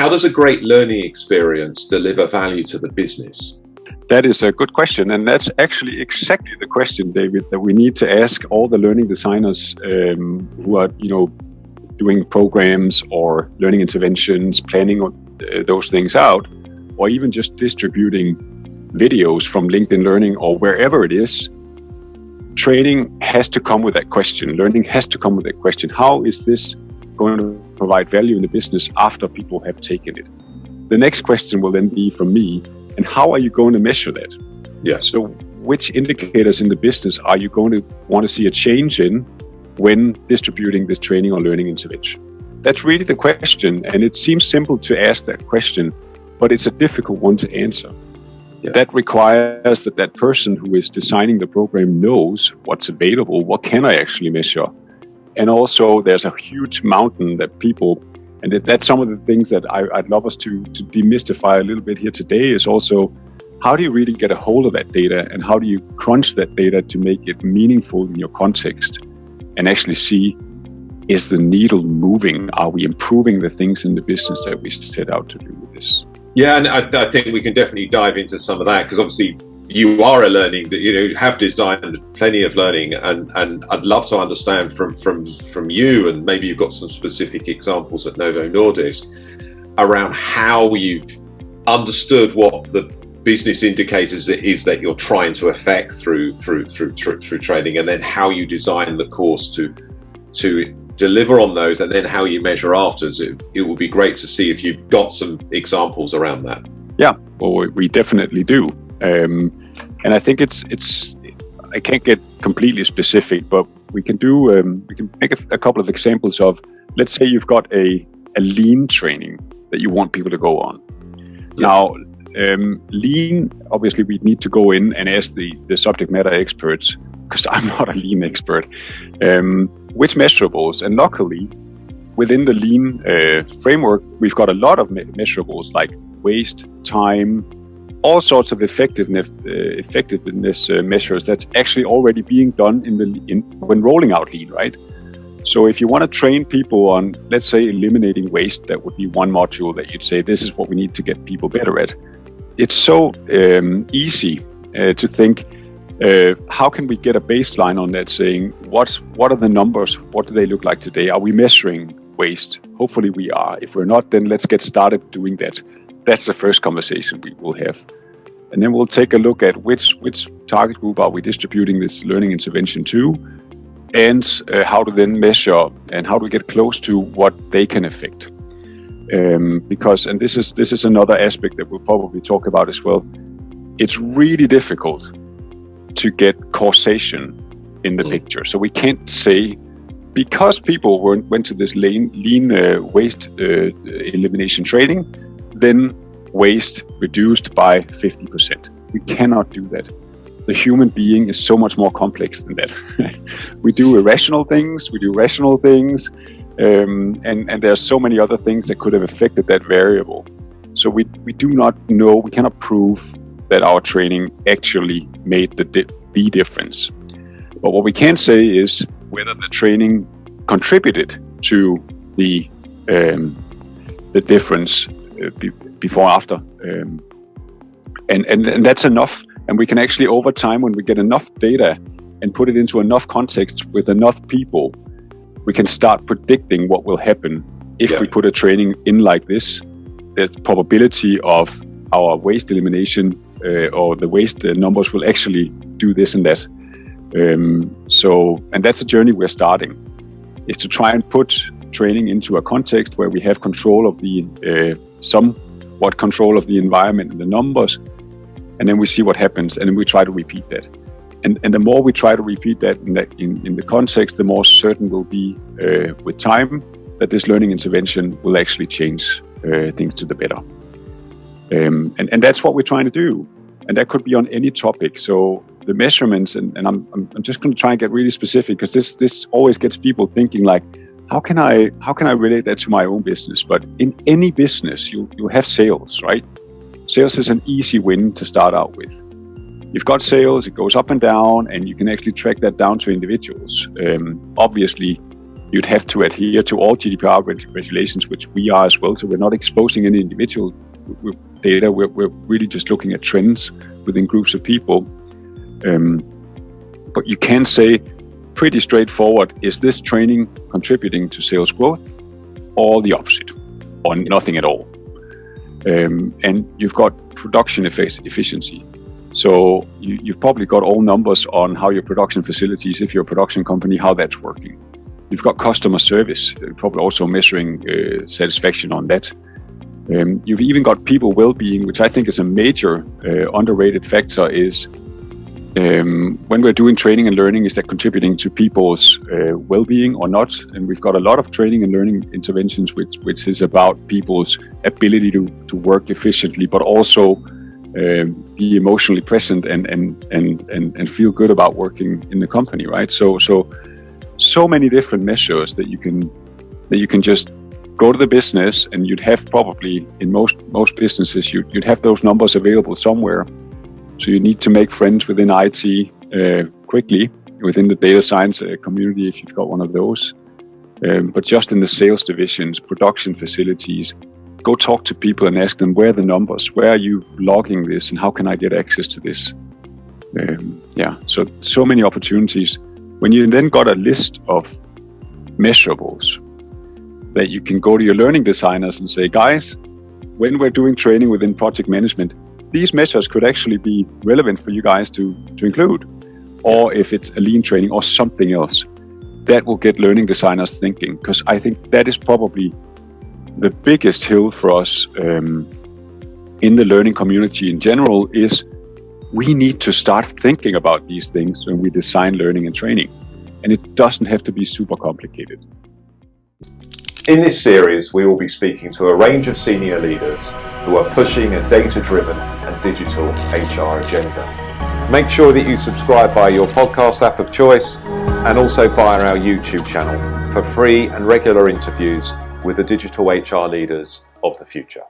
how does a great learning experience deliver value to the business? That is a good question, and that's actually exactly the question, David, that we need to ask all the learning designers who are, doing programs or learning interventions, planning those things out, or even just distributing videos from LinkedIn Learning or wherever it is. Training has to come with that question. Learning has to come with that question. How is this going to provide value in the business after people have taken it? The next question will then be from me, and how are you going to measure that? Yeah. So which indicators in the business are you going to want to see a change in when distributing this training or learning intervention? That's really the question, and it seems simple to ask that question, but it's a difficult one to answer. Yeah. That requires that person who is designing the program knows what's available, what can I actually measure? And also there's a huge mountain that people, and that's some of the things that I'd love us to demystify a little bit here today, is also how do you really get a hold of that data, and how do you crunch that data to make it meaningful in your context and actually see, is the needle moving? Are we improving the things in the business that we set out to do with this? Yeah, and I think we can definitely dive into some of that, because obviously you are a learning, you have designed plenty of learning, and I'd love to understand from you, and maybe you've got some specific examples at Novo Nordisk around how you've understood what the business indicators it is that you're trying to affect through training, and then how you design the course to deliver on those, and then how you measure after. It would be great to see if you've got some examples around that. Yeah, well, we definitely do. And I think it's I can't get completely specific, but we can make a couple of examples of, let's say you've got a lean training that you want people to go on. Yeah. Now, lean, obviously we need to go in and ask the subject matter experts, because I'm not a lean expert, which measurables. And luckily, within the lean framework, we've got a lot of measurables like waste, time, all sorts of effectiveness measures that's actually already being done when rolling out lean, right? So if you want to train people on, let's say, eliminating waste, that would be one module that you'd say, this is what we need to get people better at. It's so easy to think, how can we get a baseline on that, saying, what are the numbers? What do they look like today? Are we measuring waste? Hopefully we are. If we're not, then let's get started doing that. That's the first conversation we will have. And then we'll take a look at which target group are we distributing this learning intervention to, and how to then measure and how to get close to what they can affect. Because, and this is another aspect that we'll probably talk about as well, it's really difficult to get causation in the picture. So we can't say, because people went to this lean waste elimination training, then waste reduced by 50%. We cannot do that. The human being is so much more complex than that. We do irrational things, we do rational things, and there are so many other things that could have affected that variable. So we do not know, we cannot prove that our training actually made the difference. But what we can say is whether the training contributed to the difference before after, and that's enough. And we can actually, over time, when we get enough data and put it into enough context with enough people, we can start predicting what will happen if we put a training in like this. The probability of our waste elimination or the waste numbers will actually do this and that. And that's a journey we're starting, is to try and put training into a context where we have control of the somewhat control of the environment and the numbers, and then we see what happens, and then we try to repeat that. And the more we try to repeat that in the context, the more certain we'll be with time that this learning intervention will actually change things to the better. And that's what we're trying to do. And that could be on any topic. So the measurements, and I'm just going to try and get really specific, because this always gets people thinking like, how can I relate that to my own business? But in any business, you have sales, right? Sales is an easy win to start out with. You've got sales, it goes up and down, and you can actually track that down to individuals. Obviously, you'd have to adhere to all GDPR regulations, which we are as well. So we're not exposing any individual data. We're really just looking at trends within groups of people. But you can say pretty straightforward, is this training contributing to sales growth or the opposite, or nothing at all? And you've got production efficiency. So you've probably got all numbers on how your production facilities, if you're a production company, how that's working. You've got customer service, probably also measuring satisfaction on that. You've even got people well-being, which I think is a major underrated factor, is when we're doing training and learning, is that contributing to people's well-being or not? And we've got a lot of training and learning interventions which is about people's ability to work efficiently, but also be emotionally present and feel good about working in the company, right? So many different measures that you can just go to the business, and you'd have probably in most businesses you'd have those numbers available somewhere. So you need to make friends within IT quickly, within the data science community if you've got one of those. But just in the sales divisions, production facilities, go talk to people and ask them, where are the numbers? Where are you logging this, and how can I get access to this? So many opportunities. When you then got a list of measurables that you can go to your learning designers and say, guys, when we're doing training within project management, these measures could actually be relevant for you guys to include. Or if it's a lean training or something else, that will get learning designers thinking, because I think that is probably the biggest hill for us in the learning community in general, is we need to start thinking about these things when we design learning and training. And it doesn't have to be super complicated. In this series, we will be speaking to a range of senior leaders who are pushing a data-driven and digital HR agenda. Make sure that you subscribe via your podcast app of choice, and also via our YouTube channel for free and regular interviews with the digital HR leaders of the future.